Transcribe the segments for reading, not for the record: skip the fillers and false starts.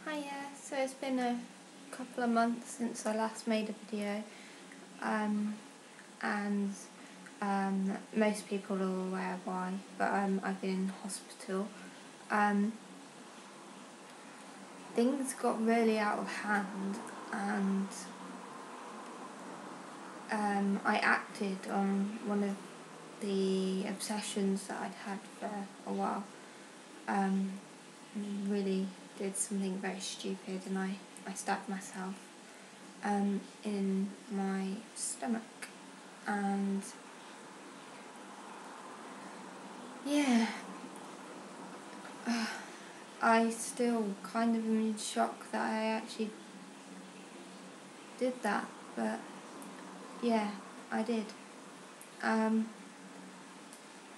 Hiya, so it's been a couple of months since I last made a video, and most people are aware of why, but I've been in hospital. Things got really out of hand, and I acted on one of the obsessions that I'd had for a while. Really did something very stupid, and I stabbed myself in my stomach, and yeah, I still kind of am in shock that I actually did that, but yeah, I did. I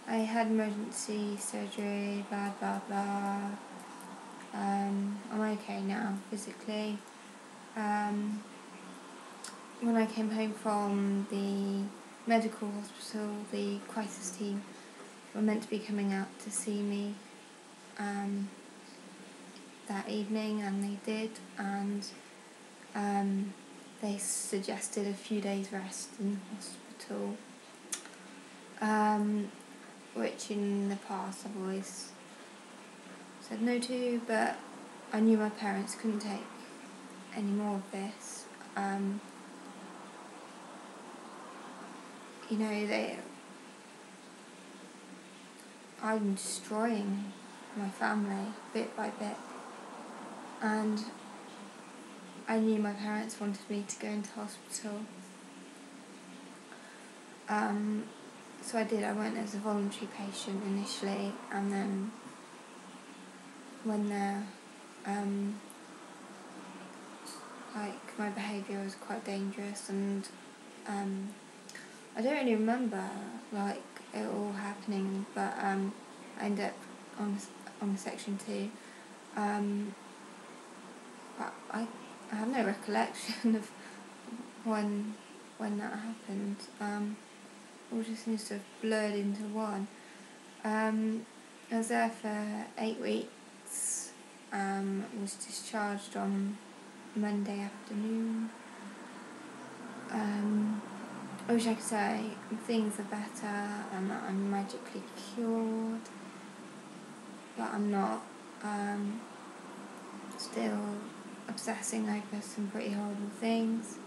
had emergency surgery, blah blah blah. I'm okay now, physically. When I came home from the medical hospital, the crisis team were meant to be coming out to see me that evening, and they did, and they suggested a few days rest in hospital, which in the past I've always said no to, but I knew my parents couldn't take any more of this. I'm destroying my family bit by bit, and I knew my parents wanted me to go into hospital. So I did. I went as a voluntary patient initially, and then when my behaviour was quite dangerous, and I don't really remember it all happening, but I ended up on Section 2. But I have no recollection of when that happened. All just seems to have blurred into one. I was there for 8 weeks. Was discharged on Monday afternoon. I wish I could say things are better and that I'm magically cured, but I'm not. Still obsessing over some pretty horrible things.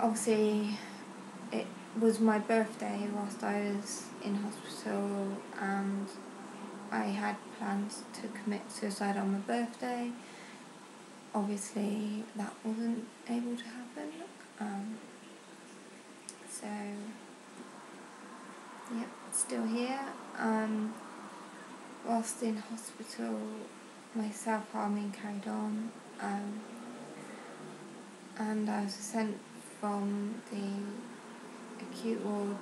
Obviously, it was my birthday whilst I was in hospital, and I had plans to commit suicide on my birthday. Obviously, that wasn't able to happen. So, yep, still here. Whilst in hospital, my self-harming carried on, and I was sent from the acute ward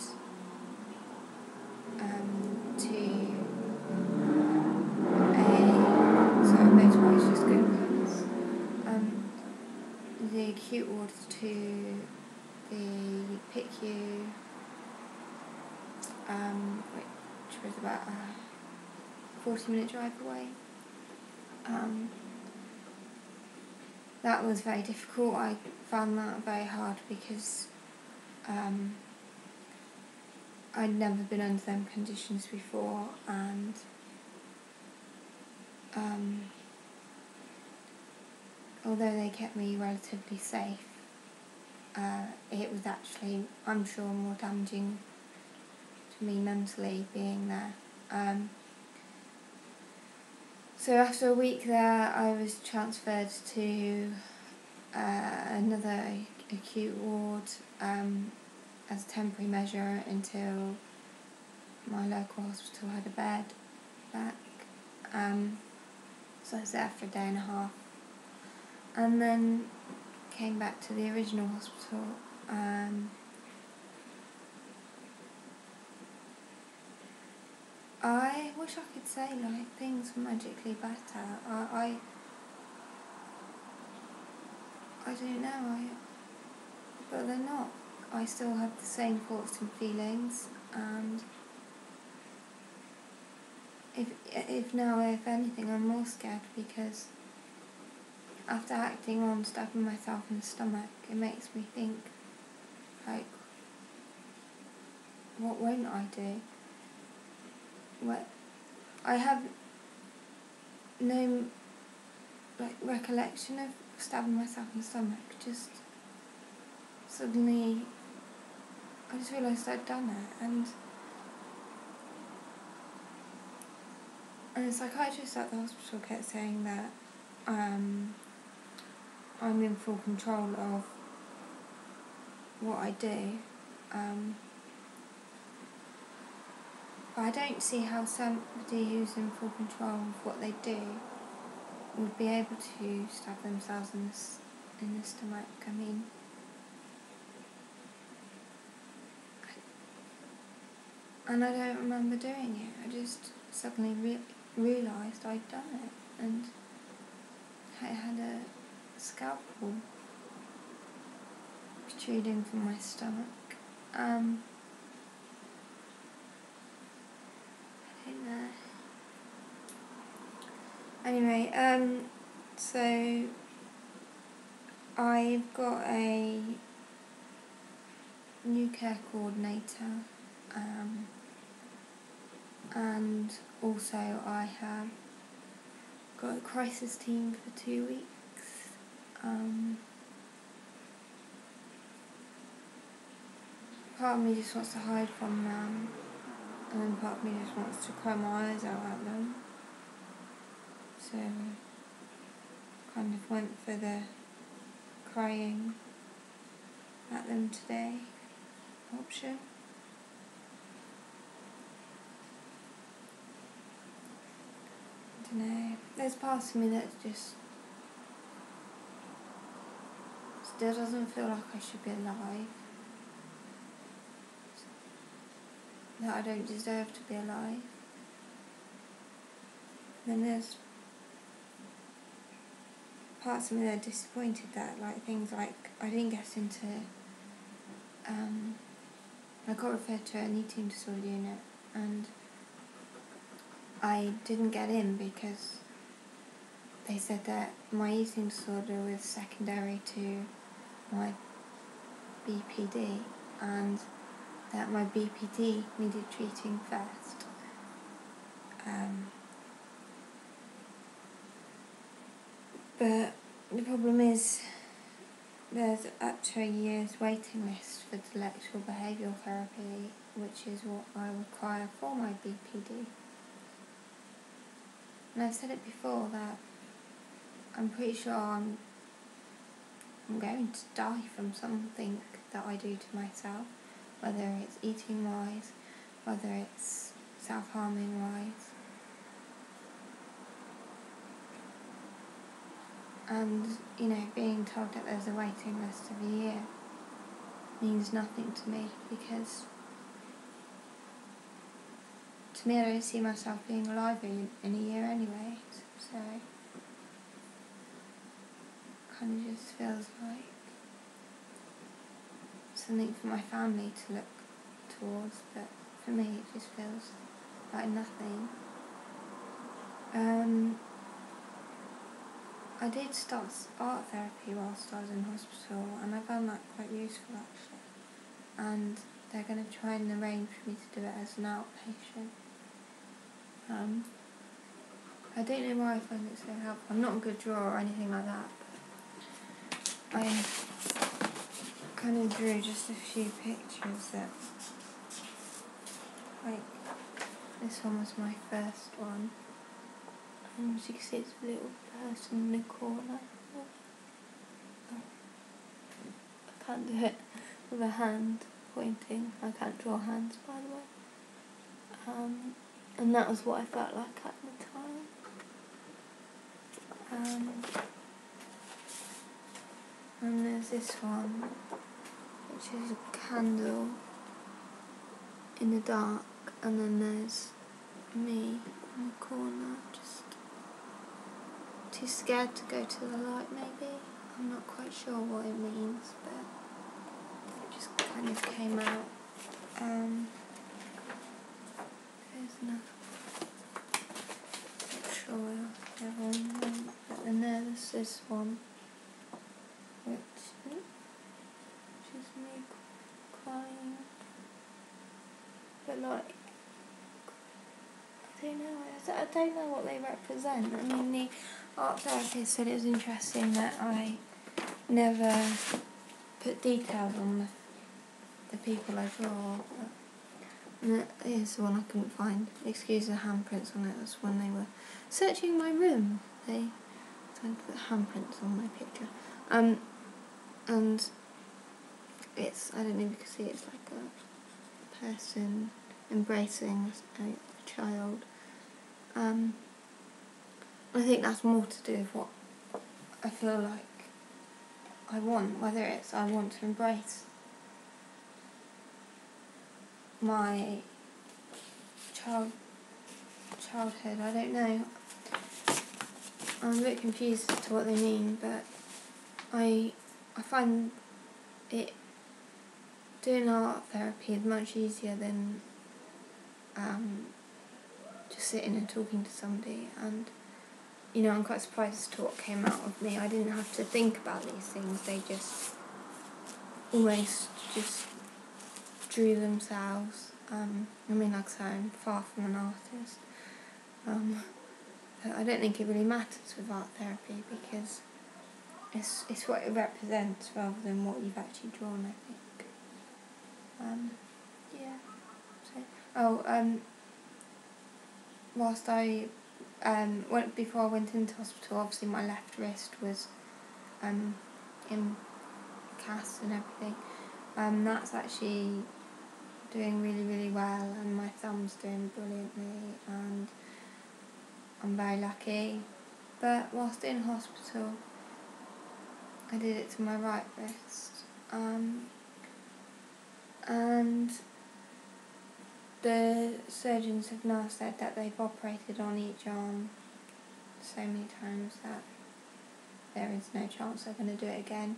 to the acute ward to the PICU, which was about a 40-minute drive away. That was very difficult. I found that very hard because I'd never been under them conditions before, and although they kept me relatively safe, it was actually, I'm sure, more damaging to me mentally being there. So after a week there, I was transferred to another acute ward as a temporary measure until my local hospital had a bed back. So I was there for a day and a half, and then came back to the original hospital. I wish I could say things were magically better. I don't know, but they're not. I still have the same thoughts and feelings, and if now, if anything, I'm more scared because after acting on stabbing myself in the stomach, it makes me think, like, what won't I do? What I have no recollection of stabbing myself in the stomach. Just suddenly, I just realised I'd done it, and the psychiatrist at the hospital kept saying that I'm in full control of what I do. But I don't see how somebody who's in full control of what they do would be able to stab themselves in the stomach. I mean, and I don't remember doing it. I just suddenly realised I'd done it, and I had a scalpel protruding from my stomach. I don't know. Anyway, so I've got a new care coordinator, and also I have got a crisis team for 2 weeks. Part of me just wants to hide from them, and then part of me just wants to cry my eyes out at them. So kind of went for the crying at them today option. I don't know. There's parts of me that just still doesn't feel like I should be alive. That I don't deserve to be alive. Then there's parts of me that are disappointed that, like, things like I didn't get into I got referred to an eating disorder unit, and I didn't get in because they said that my eating disorder was secondary to my BPD, and that my BPD needed treating first. But the problem is there's up to a year's waiting list for dialectical behavioural therapy, which is what I require for my BPD. And I've said it before that I'm pretty sure I'm going to die from something that I do to myself, whether it's eating wise, whether it's self-harming wise. And, being told that there's a waiting list of a year means nothing to me, because to me I don't see myself being alive in a year anyway, so kind of just feels like something for my family to look towards, but for me it just feels like nothing. I did start art therapy whilst I was in hospital, and I found that quite useful actually, and they're going to try and arrange for me to do it as an outpatient. I don't know why I find it so helpful. I'm not a good drawer or anything like that, but I kind of drew just a few pictures that, like, this one was my first one. And as you can see, it's a little person in the corner. I can't do it with a hand pointing. I can't draw hands, by the way. And that was what I felt like at the time. And there's this one, which is a candle in the dark, and then there's me in the corner, just too scared to go to the light, maybe. I'm not quite sure what it means, but it just kind of came out. There's enough. this one, which is me crying, but like, I don't know what they represent. I mean, the art therapist said it was interesting that I never put details on the people I draw. But here's the one I couldn't find. Excuse the handprints on it. That's when they were searching my room. They tried to put handprints on my picture. And it's, I don't know if you can see, it's like a person embracing a child. I think that's more to do with what I feel like I want, whether it's I want to embrace my childhood, I don't know. I'm a bit confused as to what they mean, but I find it, doing art therapy is much easier than just sitting and talking to somebody, and you know, I'm quite surprised as to what came out of me. I didn't have to think about these things, they just almost just drew themselves. I mean, like I say, I'm far from an artist. But I don't think it really matters with art therapy because it's what it represents rather than what you've actually drawn, I think. Yeah. Whilst before I went into hospital, obviously my left wrist was in cast and everything. That's actually doing really, really well, and my thumb's doing brilliantly, and I'm very lucky. But whilst in hospital, I did it to my right wrist, and the surgeons have now said that they've operated on each arm so many times that there is no chance they're going to do it again.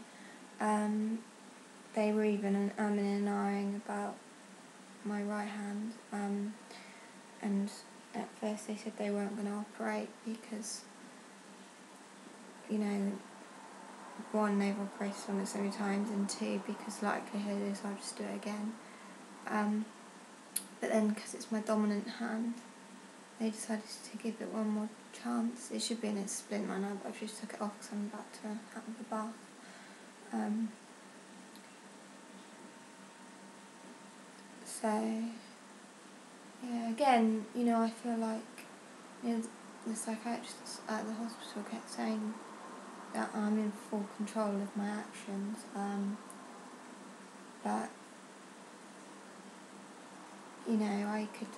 They were even umming and ahhing about my right hand, and at first they said they weren't going to operate because, you know, one, they've operated on it so many times, and two, because likelihood is I'll just do it again. But then, because it's my dominant hand, they decided to give it one more chance. It should be in its splint right now, but I've just took it off because I'm about to have a bath. So, yeah, again, you know, I feel like, you know, the psychiatrists at the hospital kept saying that I'm in full control of my actions, but, you know, I could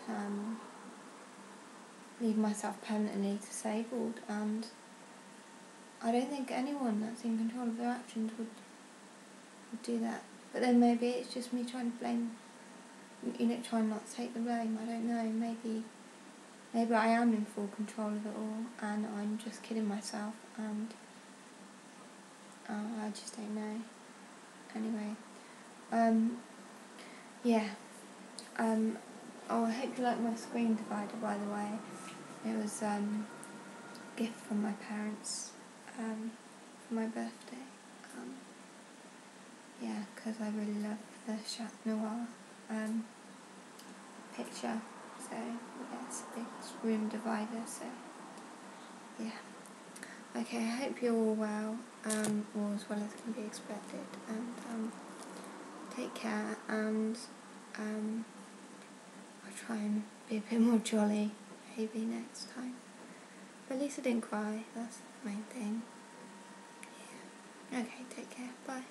leave myself permanently disabled, and I don't think anyone that's in control of their actions would do that. But then maybe it's just me trying to blame, you know, trying not to take the blame. I don't know, maybe I am in full control of it all and I'm just kidding myself, and I just don't know. Anyway, yeah. Oh, I hope you like my screen divider, by the way. It was a gift from my parents for my birthday. Yeah, because I really love the Chat Noir picture. So, yeah, it's a big room divider, so, yeah. Okay, I hope you're all well, or as well as can be expected, and take care, and I'll try and be a bit more jolly maybe next time. But at least I didn't cry, that's the main thing. Yeah. Okay, take care, bye.